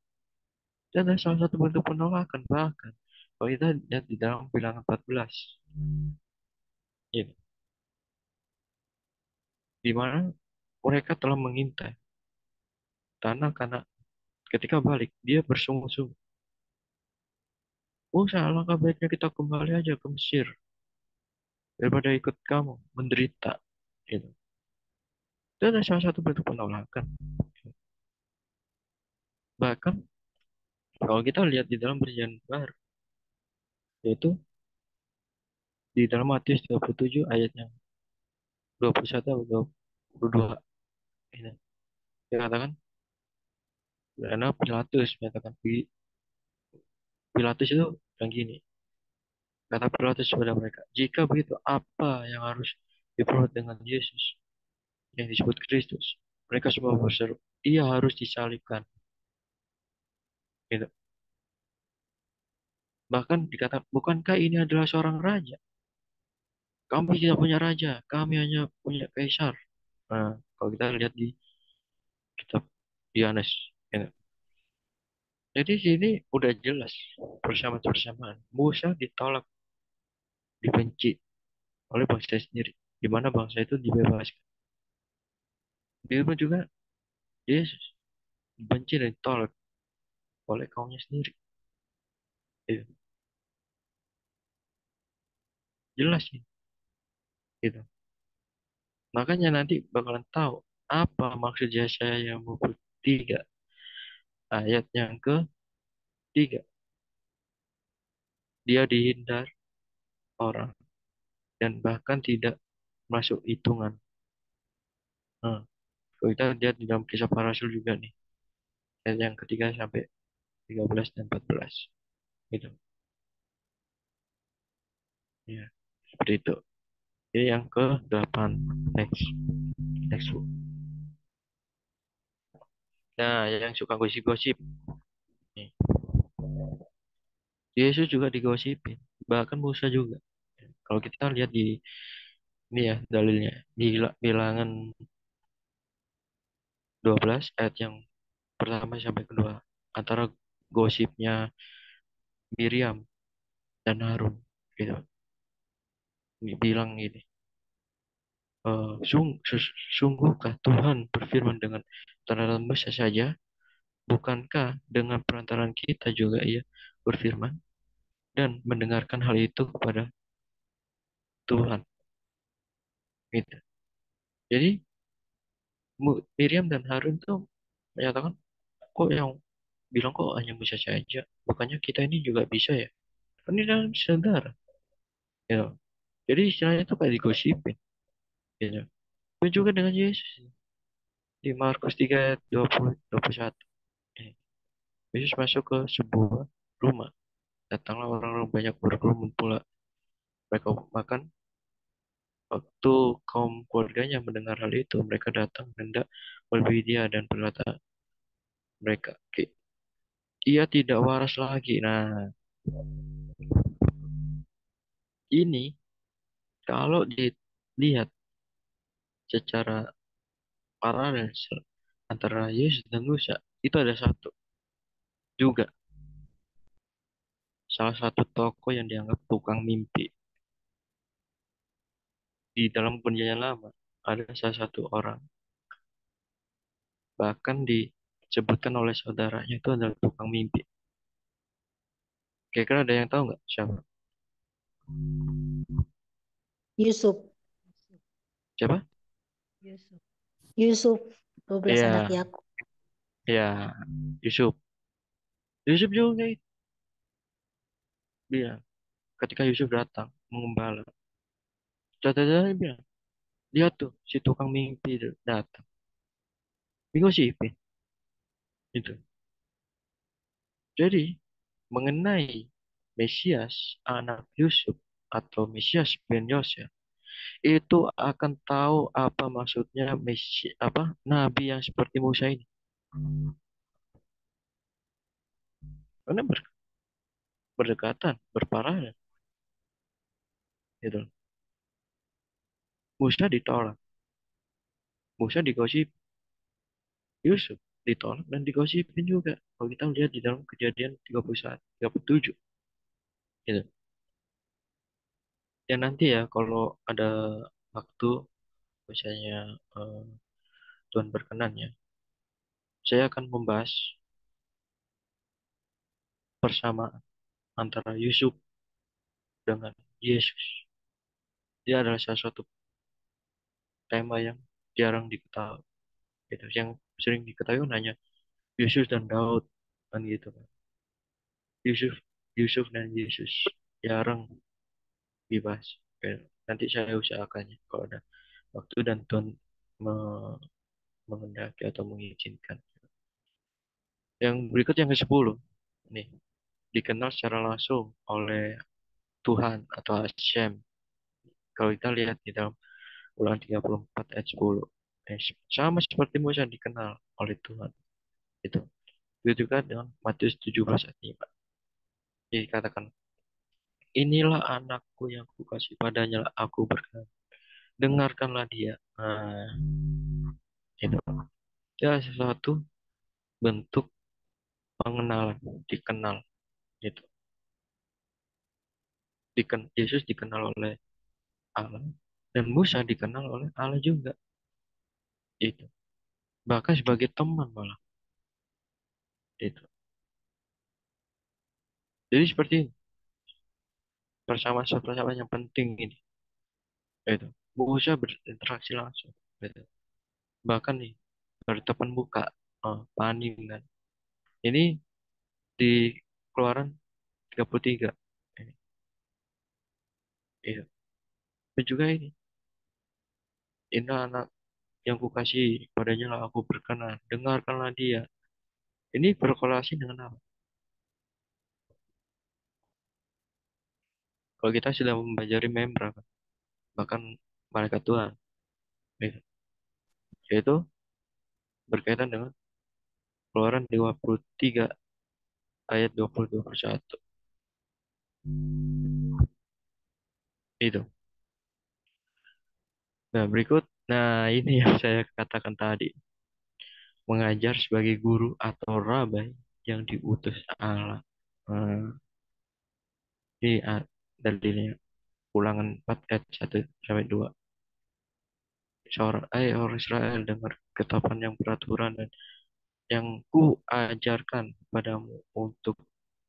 Dan ada salah satu bentuk penolakan bahkan. Kalau kita lihat di dalam bilangan 14. Ya, di mana mereka telah mengintai tanah karena ketika balik dia bersungguh-sungguh. Oh, alangkah baiknya kita kembali aja ke Mesir daripada ikut kamu menderita. Gitu. Itu adalah salah satu bentuk penolakan. Bahkan kalau kita lihat di dalam perjanjian baru, yaitu di dalam Matius 27 ayat yang 21 atau 22 ini dikatakan karena Pilatus menyatakan Pilatus itu bilang gini, kata Pilatus kepada mereka, jika begitu apa yang harus diperbuat dengan Yesus yang disebut Kristus? Mereka semua berseru, ia harus disalibkan. Gitu. Bahkan dikata, bukankah ini adalah seorang raja? Kami tidak punya raja, kami hanya punya kaisar. Nah, kalau kita lihat di kitab Yohanes, ya. Jadi sini udah jelas persamaan-persamaan. Musa ditolak, dibenci oleh bangsa sendiri, di mana bangsa itu dibebaskan. Begitu juga Yesus dibenci dan ditolak oleh kaumnya sendiri. Gitu. Jelas sih, gitu. Makanya nanti bakalan tahu apa maksud Yesaya yang 3 ayat yang ketiga. Dia dihindar orang dan bahkan tidak masuk hitungan. Nah, kalau kita lihat di dalam kisah para rasul juga nih, ayat yang ketiga sampai 13 dan 14. Gitu. Ya, seperti itu. Jadi yang ke-8. Next. Next. Nah, yang suka gosip-gosip. Nih. Yesus juga digosipin. Bahkan Musa juga. Kalau kita lihat di ini ya dalilnya. Di bilangan 12 ayat yang pertama sampai kedua. Antara gosipnya Miriam dan Harun. Gitu. Ini bilang gini. Sungguhkah Tuhan berfirman dengan perantaraan Musa saja? Bukankah dengan perantaraan kita juga ia berfirman dan mendengarkan hal itu kepada Tuhan? Gitu. Jadi Miriam dan Harun tuh menyatakan kok yang bilang kok hanya Musa saja, bukannya kita ini juga bisa ya? Kan ini dalam saudara. Gitu. Jadi istilahnya tuh kayak digosipin. Gitu. Itu juga dengan Yesus di Markus 3 ayat 20 21. Yesus masuk ke sebuah rumah. Datanglah orang-orang banyak berkerumun pula. Mereka makan. Waktu kaum keluarganya mendengar hal itu, mereka datang hendak melebihi dia dan berkata mereka, ia tidak waras lagi. Nah, ini kalau dilihat secara paralel antara Yesus dan Musa, itu ada satu juga salah satu tokoh yang dianggap tukang mimpi di dalam perjanjian lama. Ada salah satu orang bahkan disebutkan oleh saudaranya itu adalah tukang mimpi. Kira-kira ada yang tahu nggak siapa? Yusuf. Siapa? Yesus. Yusuf, 12 anak Iya, Yakub. ya, Yusuf. Yusuf juga itu bilang ketika Yusuf datang mengembala, saudaranya bilang, lihat tuh si tukang mimpi itu datang. Bingung sih, itu. Jadi mengenai Mesias anak Yusuf atau Mesias ben Yosef itu akan tahu apa maksudnya nabi yang seperti Musa ini. Karena berdekatan, berparalel gitu. Musa ditolak, Musa digosip, Yusuf ditolak dan digosipin juga. Kalau kita lihat di dalam Kejadian 31, 37 gitu. Dan nanti ya kalau ada waktu misalnya eh, Tuhan berkenan ya, saya akan membahas persamaan antara Yusuf dengan Yesus. Dia adalah salah satu tema yang jarang diketahui. Gitu. Yang sering diketahui hanya Yusuf dan Daud kan gitu kan. Yusuf, Yusuf dan Yesus jarang dibahas. Oke, nanti saya usahakannya kalau ada waktu dan Tuhan me- mengendaki atau mengizinkan. Yang berikut yang ke-10 nih. dikenal secara langsung oleh Tuhan atau Hashem. Kalau kita lihat di dalam Ulangan 34 ayat 10. Sama seperti Musa dikenal oleh Tuhan. Itu. Begitu juga dengan Matius 17 ayat 5. Jadi katakan, inilah anakku yang kukasih padanya lah aku berkenan. Dengarkanlah dia. Nah, itu. Ya sesuatu bentuk pengenalan, dikenal. Gitu. Yesus dikenal oleh Allah. Dan Musa dikenal oleh Allah juga. Itu. Bahkan sebagai teman malah. Itu. Jadi seperti ini. Persamaan-persamaan yang penting ini. Itu. Musa berinteraksi langsung. Gitu. Bahkan nih, berdepan muka. Panim kan. Ini di Keluaran 33. Ini. Itu. Dan juga ini. Ini anak yang kukasih, padanya lah aku berkenan. Dengarkanlah dia. Ini berkorelasi dengan apa? Kalau kita sudah mempelajari membra, bahkan malaikat Tuhan, gitu. Yaitu berkaitan dengan Keluaran 23 ayat 20-21. Itu. Nah, berikut. Nah, ini yang saya katakan tadi. Mengajar sebagai guru atau rabai yang diutus Allah. Hmm, ini dalilnya. Ulangan 4 ayat 1-2. Seorang orang Israel dengar ketetapan yang peraturan dan yang ku ajarkan padamu untuk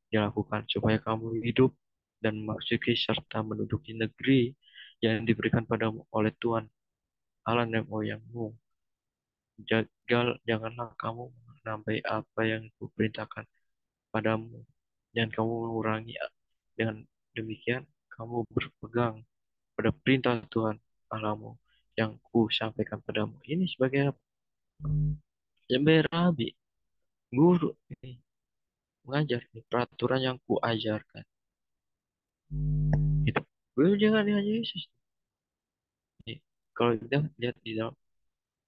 dilakukan supaya kamu hidup dan memasuki serta menduduki negeri yang diberikan padamu oleh Tuhan Allah nenek moyangmu. Janganlah kamu menambahi apa yang kuperintahkan padamu dan kamu mengurangi. Dengan demikian kamu berpegang pada perintah Tuhan Allahmu yang ku sampaikan padamu. Ini sebagai apa? Sebagai rabi, guru ini mengajar ini peraturan yang ku ajarkan. Itu. Belum jangan hanya Yesus. Ini, kalau kita lihat di dalam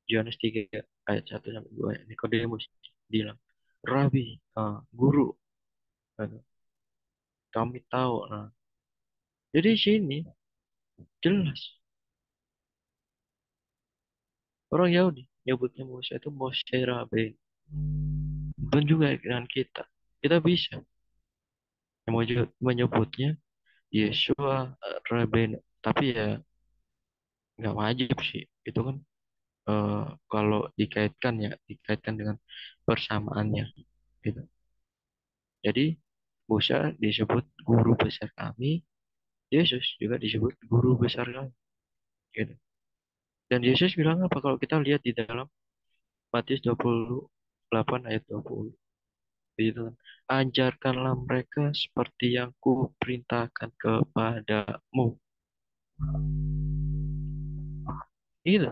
Yohanes 3 ayat 1-2, Nikodemus bilang, Rabi, guru, kami tahu. Nah, jadi di sini jelas orang Yahudi nyebutnya Musa itu Moshe Rabbeinu. Dan juga dengan kita. Kita bisa menyebutnya Yeshua Rabbeinu. Tapi ya nggak wajib sih. Itu kan kalau dikaitkan dengan persamaannya. Gitu. Jadi Musa disebut guru besar kami, Yesus juga disebut guru besar kami. Gitu. Dan Yesus bilang apa kalau kita lihat di dalam Matius 28 ayat 20. Gitu kan. Ajarkanlah mereka seperti yang ku perintahkan kepadamu. Itu.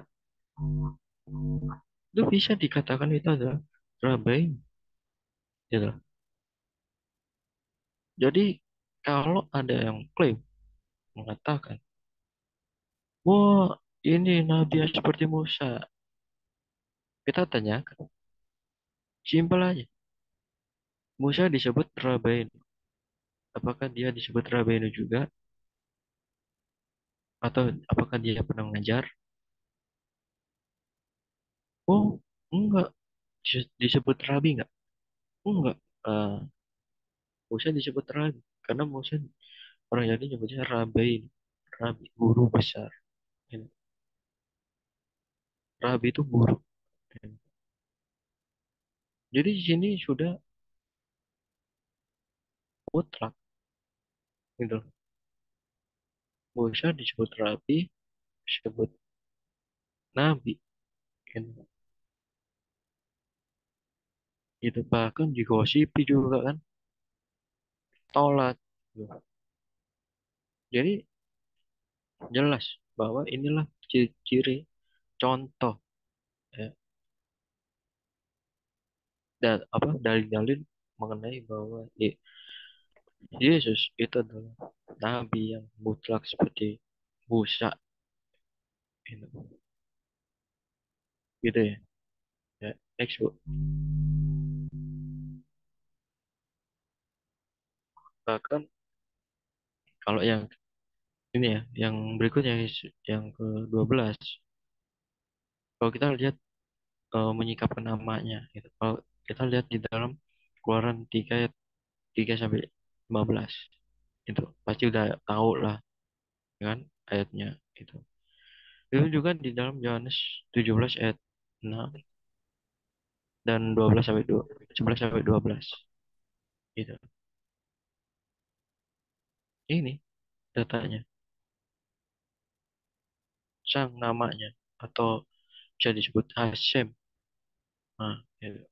Itu bisa dikatakan itu adalah rabai. Gitu. Jadi kalau ada yang klaim mengatakan, wah ini nabi yang seperti Musa. Kita tanyakan, simpel aja. Musa disebut rabai. Apakah dia disebut rabai juga? Atau apakah dia pernah mengajar? Oh, enggak. Disebut rabi enggak? Enggak. Eh, Musa disebut rabi. Karena Musa orang jadi nyebutnya rabi. Rabi, guru besar. Rabi itu guru. Jadi di sini sudah mutlak. Gitu. Musa disebut rabi, disebut nabi. Gitu. Itu bahkan digosipi juga kan. Taulat. Gitu. Jadi jelas bahwa inilah ciri-ciri contoh ya, dan apa dalil-dalil mengenai bahwa Yesus itu adalah nabi yang mutlak seperti Musa gitu, gitu ya. Ya, next Bu. Bahkan kalau yang ini ya, yang berikutnya yang ke-12, kalau kita lihat menyikapi namanya gitu. Kalau kita lihat di dalam Keluaran 3 ayat 3 sampai 15 itu pasti udah tahu lah ya kan ayatnya itu. Itu juga di dalam Yohanes 17 ayat 6 dan 12 sampai 2, 11 sampai 12 itu. Ini datanya, sang namanya atau bisa disebut Hashem. Nah, itu.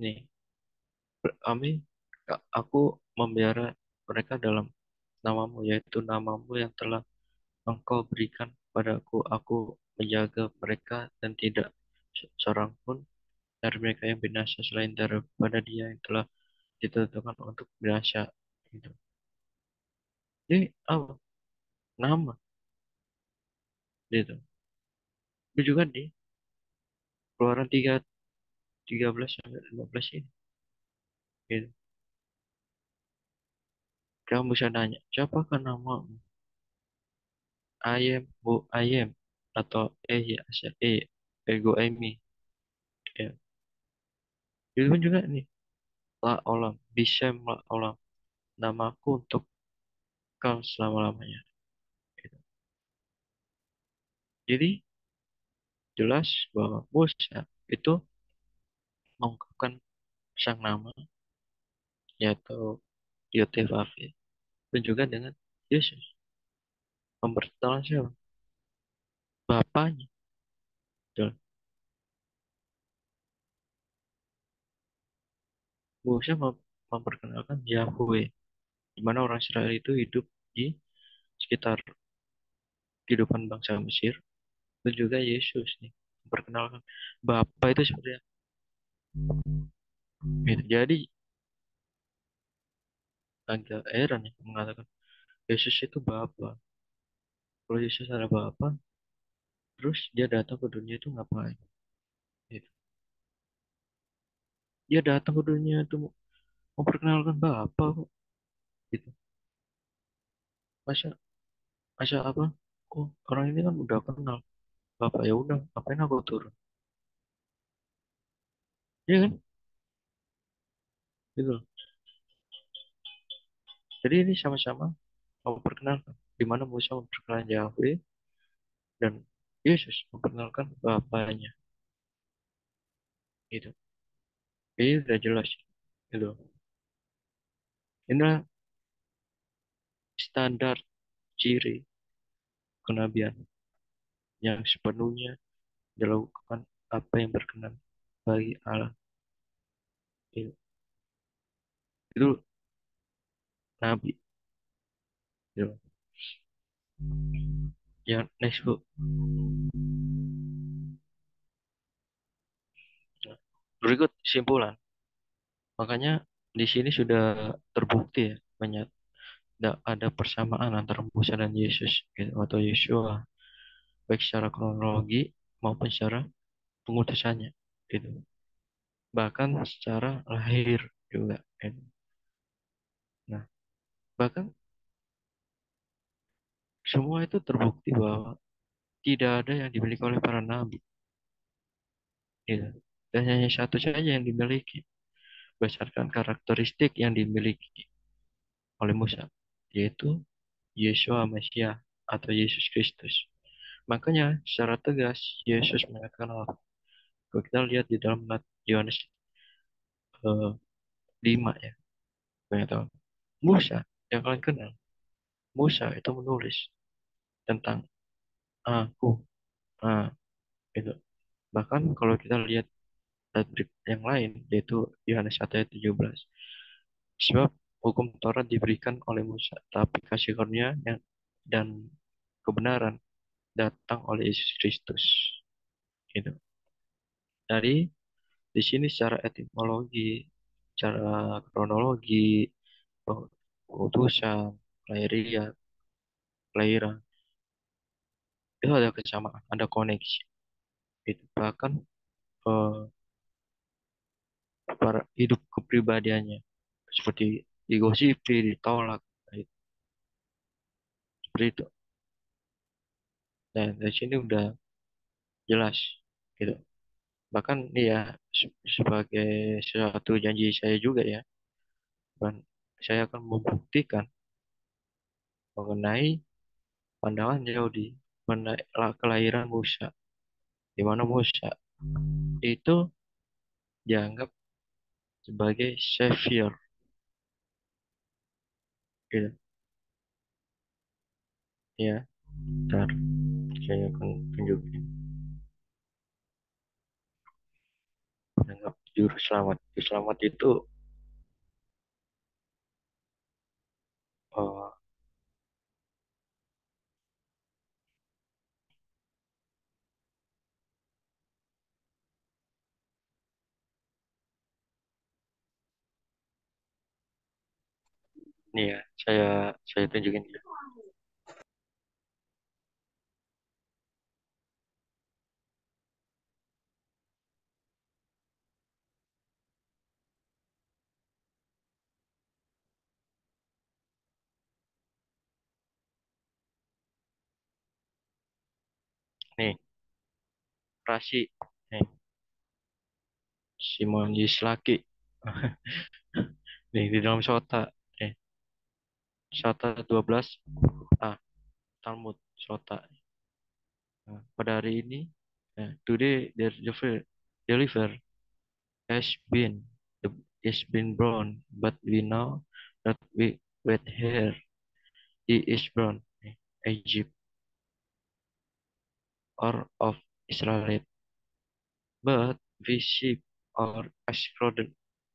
Nih, kami aku memelihara mereka dalam namamu, yaitu namamu yang telah engkau berikan padaku. Aku menjaga mereka dan tidak seorang pun dari mereka yang binasa selain daripada dia yang telah ditentukan untuk binasa. Gitu. Ini apa? Nama. Gitu. Itu juga di Keluaran 3, 13 sampai 15 ini. Gitu. Kamu bisa nanya, siapakah namamu? Ayem, Bu Ayem, atau Asya, Ego Emi. Ya. Itu pun juga nih, La Olam, Bishem La Olam, namaku untuk kau selama-lamanya. Gitu. Jadi jelas bahwa Musa itu mengungkapkan sang nama, yaitu Yotevavi, dan juga dengan Yesus, memperkenalkan siapa? Bapaknya. Betul. Musa memperkenalkan Yahweh, di mana orang Israel itu hidup di sekitar kehidupan bangsa Mesir, dan juga Yesus nih memperkenalkan Bapa itu seperti apa. Gitu. Jadi agak heran ya mengatakan Yesus itu Bapa. Kalau Yesus adalah Bapa, terus dia datang ke dunia itu ngapain? Gitu. Dia datang ke dunia itu memperkenalkan Bapa kok. Gitu. Masa masa apa? Oh, orang ini kan udah kenal Bapak, ya udah, ngapain aku turun? Iya kan? Gitu loh. Jadi ini sama-sama memperkenalkan di mana Musa memperkenalkan Yahweh dan Yesus memperkenalkan Bapaknya. Gitu. Ini udah jelas. Gitu. Inilah standar ciri kenabian yang sepenuhnya dilakukan apa yang berkenan bagi Allah. Itu nabi. Gitu. Yang next Bu. Nah, berikut kesimpulan. Makanya di sini sudah terbukti ya banyak ada persamaan antara Musa dan Yesus gitu, atau Yeshua, baik secara kronologi maupun secara pengutusannya gitu. Bahkan secara lahir juga gitu. Nah, bahkan semua itu terbukti bahwa tidak ada yang dimiliki oleh para nabi gitu. Dan hanya satu saja yang dimiliki berdasarkan karakteristik yang dimiliki oleh Musa, yaitu Yeshua Mesias atau Yesus Kristus. Makanya secara tegas Yesus mengatakan apa? Kalau kita lihat di dalam Yohanes 5 ya, banyak tahu. Musa yang kalian kenal, Musa itu menulis tentang aku, ah, itu. Bahkan kalau kita lihat ayat yang lain, yaitu Yohanes 1 ayat 17. Sebab hukum Taurat diberikan oleh Musa, tapi kasih karunia yang dan kebenaran datang oleh Yesus Kristus. Gitu. Dari di sini secara etimologi, secara kronologi, keputusan, kelahiran, kelahiran itu ada kesamaan, ada koneksi. Itu bahkan eh, hidup kepribadiannya seperti digosipi, ditolak, nah, seperti itu. Dan dari sini udah jelas gitu. Bahkan ini ya sebagai suatu janji saya juga ya, dan saya akan membuktikan mengenai pandangan Yahudi mengenai kelahiran Musa, di mana Musa itu dianggap sebagai savior gitu ya. Ntar saya akan tunjukin dianggap juru selamat. Juru selamat itu eh, nih ya, saya tunjukin ya. Nih, Rasi, nih, Simon Yislaki. Nih di dalam Sota, nih, Sota 12 ah Talmud Sota. Nah, pada hari ini, today the deliver has been is been born, but we know that we with here he is born, Egypt or of Israel, but we see or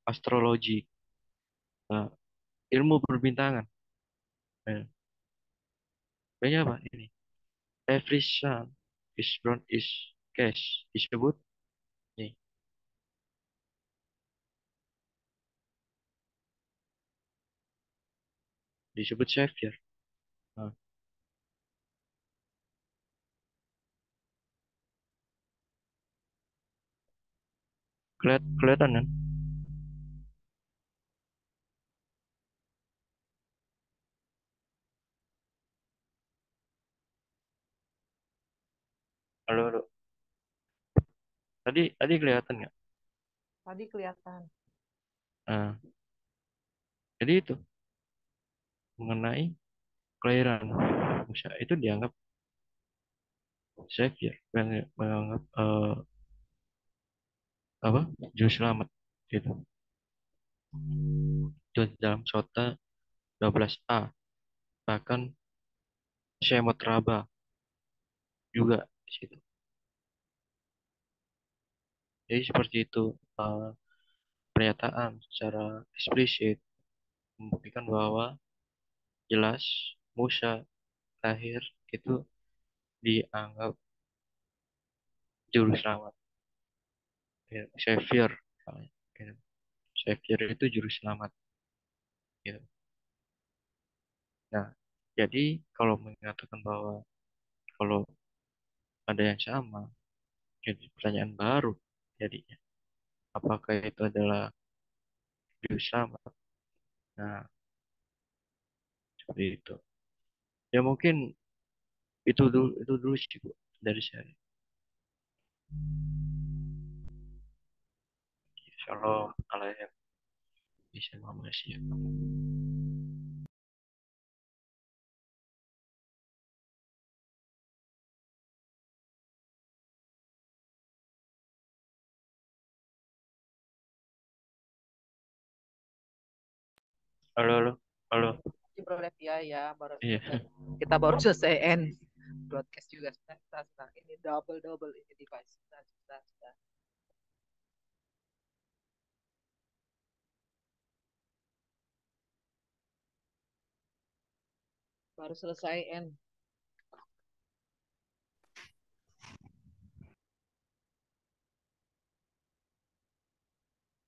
astrology, nah, ilmu perbintangan. Nah, banyak apa ini? Every son is born is cash disebut nih, disebut savior. Nah, kelihatan kan? Halo, halo. Tadi kelihatan nggak? Tadi kelihatan. Nah, jadi itu mengenai kelahiran Musa itu dianggap savior, menganggap apa? Juru selamat gitu. Itu dalam Sota 12a, bahkan Shemot Rabbah juga di situ. Jadi seperti itu, eh, pernyataan secara eksplisit membuktikan bahwa jelas Musa lahir itu dianggap juru selamat, ya, savior misalnya, gitu. Savior itu juru selamat gitu. Nah, jadi kalau mengatakan bahwa kalau ada yang sama, jadi pertanyaan baru jadinya, apakah itu adalah juru selamat? Nah, seperti itu. Ya mungkin itu dulu sih Bu dari saya. Shalom alaikum. Bisa Malaysia. Halo, halo, halo. Bro Lev, ya baru Iya. kita baru selesai broadcast juga. Sudah. Ini double ini device. Sudah. Baru selesai